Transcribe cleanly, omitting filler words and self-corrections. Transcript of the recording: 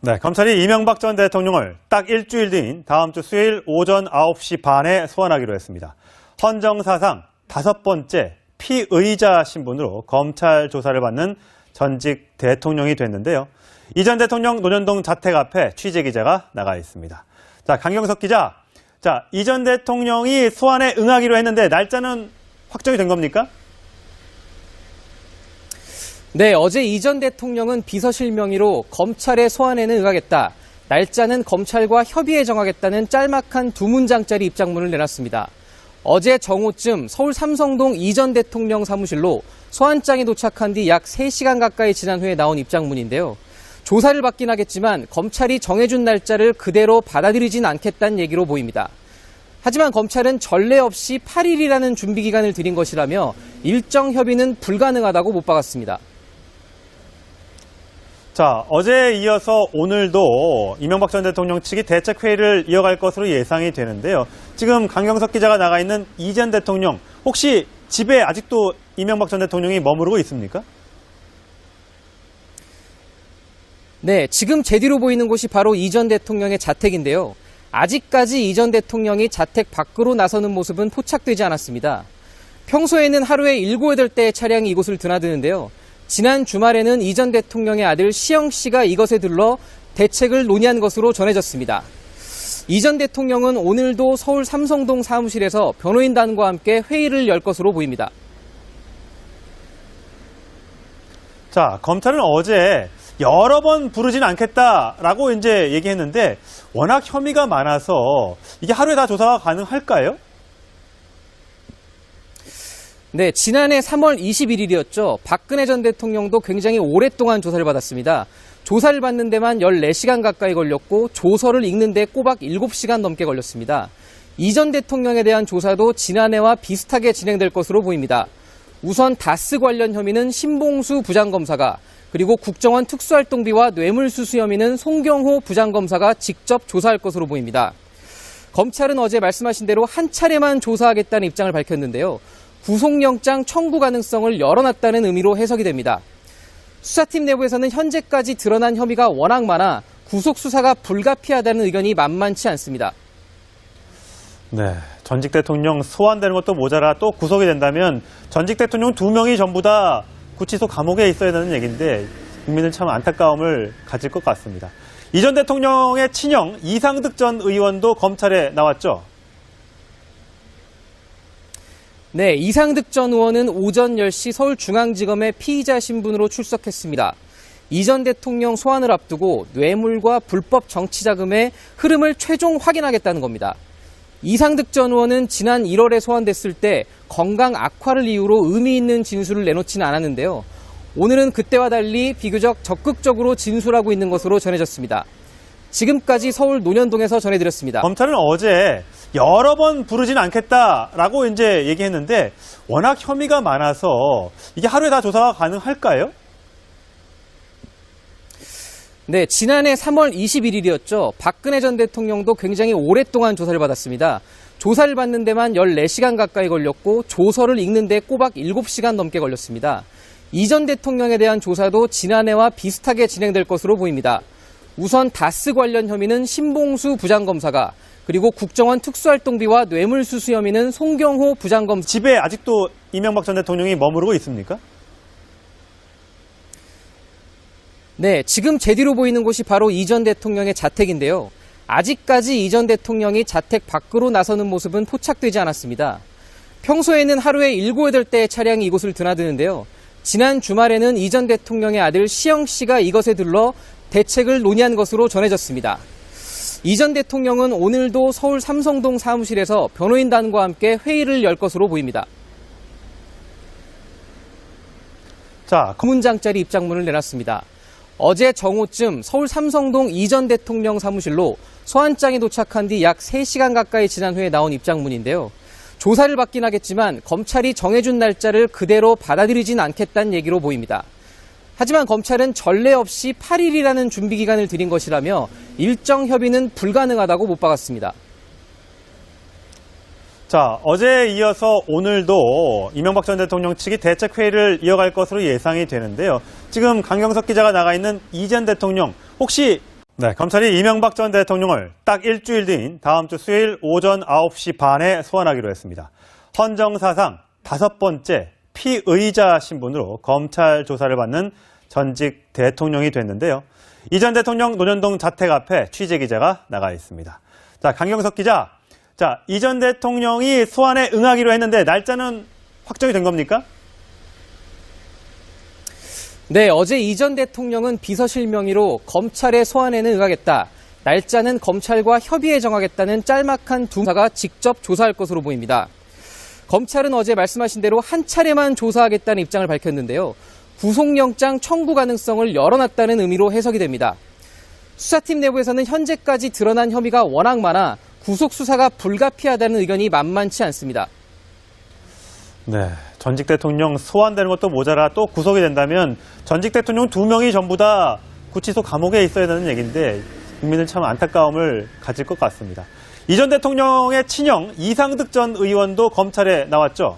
네, 검찰이 이명박 전 대통령을 딱 일주일 뒤인 다음 주 수요일 오전 9시 반에 소환하기로 했습니다. 헌정사상 5번째 피의자 신분으로 검찰 조사를 받는 전직 대통령이 됐는데요. 이 전 대통령 논현동 자택 앞에 취재기자가 나가 있습니다. 자, 강경석 기자. 자, 이 전 대통령이 소환에 응하기로 했는데 날짜는 확정이 된 겁니까? 네, 어제 이 전 대통령은 비서실 명의로 검찰의 소환에는 응하겠다. 날짜는 검찰과 협의해 정하겠다는 짤막한 2문장짜리 입장문을 내놨습니다. 어제 정오쯤 서울 삼성동 이 전 대통령 사무실로 소환장이 도착한 뒤 약 3시간 가까이 지난 후에 나온 입장문인데요. 조사를 받긴 하겠지만 검찰이 정해준 날짜를 그대로 받아들이진 않겠다는 얘기로 보입니다. 하지만 검찰은 전례 없이 8일이라는 준비기간을 들인 것이라며 일정 협의는 불가능하다고 못 박았습니다. 자, 어제에 이어서 오늘도 이명박 전 대통령 측이 대책회의를 이어갈 것으로 예상이 되는데요. 지금 강경석 기자가 나가 있는 이 전 대통령, 혹시 집에 아직도 이명박 전 대통령이 머무르고 있습니까? 네, 지금 제 뒤로 보이는 곳이 바로 이 전 대통령의 자택인데요. 아직까지 이 전 대통령이 자택 밖으로 나서는 모습은 포착되지 않았습니다. 평소에는 하루에 7, 8대의 차량이 이곳을 드나드는데요. 지난 주말에는 이 전 대통령의 아들 시영 씨가 이것에 들러 대책을 논의한 것으로 전해졌습니다. 이 전 대통령은 오늘도 서울 삼성동 사무실에서 변호인단과 함께 회의를 열 것으로 보입니다. 자, 검찰은 어제 여러 번 부르진 않겠다라고 이제 얘기했는데 워낙 혐의가 많아서 이게 하루에 다 조사가 가능할까요? 네, 지난해 3월 21일이었죠. 박근혜 전 대통령도 굉장히 오랫동안 조사를 받았습니다. 조사를 받는 데만 14시간 가까이 걸렸고 조서를 읽는 데 꼬박 7시간 넘게 걸렸습니다. 이 전 대통령에 대한 조사도 지난해와 비슷하게 진행될 것으로 보입니다. 우선 다스 관련 혐의는 신봉수 부장검사가, 그리고 국정원 특수활동비와 뇌물수수 혐의는 송경호 부장검사가 직접 조사할 것으로 보입니다. 검찰은 어제 말씀하신 대로 한 차례만 조사하겠다는 입장을 밝혔는데요. 구속영장 청구 가능성을 열어놨다는 의미로 해석이 됩니다. 수사팀 내부에서는 현재까지 드러난 혐의가 워낙 많아 구속수사가 불가피하다는 의견이 만만치 않습니다. 네, 전직 대통령 소환되는 것도 모자라 또 구속이 된다면 전직 대통령 2명이 전부 다 구치소 감옥에 있어야 되는 얘기인데 국민은 참 안타까움을 가질 것 같습니다. 이 전 대통령의 친형 이상득 전 의원도 검찰에 나왔죠? 네, 이상득 전 의원은 오전 10시 서울중앙지검에 피의자 신분으로 출석했습니다. 이 전 대통령 소환을 앞두고 뇌물과 불법 정치자금의 흐름을 최종 확인하겠다는 겁니다. 이상득 전 의원은 지난 1월에 소환됐을 때 건강 악화를 이유로 의미 있는 진술을 내놓지는 않았는데요. 오늘은 그때와 달리 비교적 적극적으로 진술하고 있는 것으로 전해졌습니다. 지금까지 서울 논현동에서 전해드렸습니다. 검찰은 어제 여러 번 부르진 않겠다라고 이제 얘기했는데 워낙 혐의가 많아서 이게 하루에 다 조사가 가능할까요? 네, 지난해 3월 21일이었죠. 박근혜 전 대통령도 굉장히 오랫동안 조사를 받았습니다. 조사를 받는 데만 14시간 가까이 걸렸고 조서를 읽는 데 꼬박 7시간 넘게 걸렸습니다. 이 전 대통령에 대한 조사도 지난해와 비슷하게 진행될 것으로 보입니다. 우선 다스 관련 혐의는 신봉수 부장검사가, 그리고 국정원 특수활동비와 뇌물수수 혐의는 송경호 부장검사. 집에 아직도 이명박 전 대통령이 머무르고 있습니까? 네, 지금 제 뒤로 보이는 곳이 바로 이 전 대통령의 자택인데요. 아직까지 이 전 대통령이 자택 밖으로 나서는 모습은 포착되지 않았습니다. 평소에는 하루에 7, 8대의 차량이 이곳을 드나드는데요. 지난 주말에는 이 전 대통령의 아들 시영 씨가 이것에 들러 대책을 논의한 것으로 전해졌습니다. 이 전 대통령은 오늘도 서울 삼성동 사무실에서 변호인단과 함께 회의를 열 것으로 보입니다. 자, 2문장짜리 입장문을 내놨습니다. 어제 정오쯤 서울 삼성동 이 전 대통령 사무실로 소환장이 도착한 뒤 약 3시간 가까이 지난 후에 나온 입장문인데요. 조사를 받긴 하겠지만 검찰이 정해준 날짜를 그대로 받아들이진 않겠다는 얘기로 보입니다. 하지만 검찰은 전례 없이 8일이라는 준비기간을 들인 것이라며 일정 협의는 불가능하다고 못 박았습니다. 자, 어제에 이어서 오늘도 이명박 전 대통령 측이 대책회의를 이어갈 것으로 예상이 되는데요. 지금 강경석 기자가 나가 있는 이 전 대통령, 혹시 네, 검찰이 이명박 전 대통령을 딱 일주일 뒤인 다음 주 수요일 오전 9시 반에 소환하기로 했습니다. 헌정사상 5번째 피의자 신분으로 검찰 조사를 받는 전직 대통령이 됐는데요. 이 전 대통령 논현동 자택 앞에 취재기자가 나가 있습니다. 자, 강경석 기자. 자, 이 전 대통령이 소환에 응하기로 했는데 날짜는 확정이 된 겁니까? 네, 어제 이 전 대통령은 비서실 명의로 검찰의 소환에는 응하겠다. 날짜는 검찰과 협의해 정하겠다는 짤막한 두 문자가 직접 조사할 것으로 보입니다. 검찰은 어제 말씀하신 대로 한 차례만 조사하겠다는 입장을 밝혔는데요. 구속영장 청구 가능성을 열어놨다는 의미로 해석이 됩니다. 수사팀 내부에서는 현재까지 드러난 혐의가 워낙 많아 구속 수사가 불가피하다는 의견이 만만치 않습니다. 네, 전직 대통령 소환되는 것도 모자라 또 구속이 된다면 전직 대통령 2명이 전부 다 구치소 감옥에 있어야 되는 얘기인데 국민은 참 안타까움을 가질 것 같습니다. 이 전 대통령의 친형 이상득 전 의원도 검찰에 나왔죠.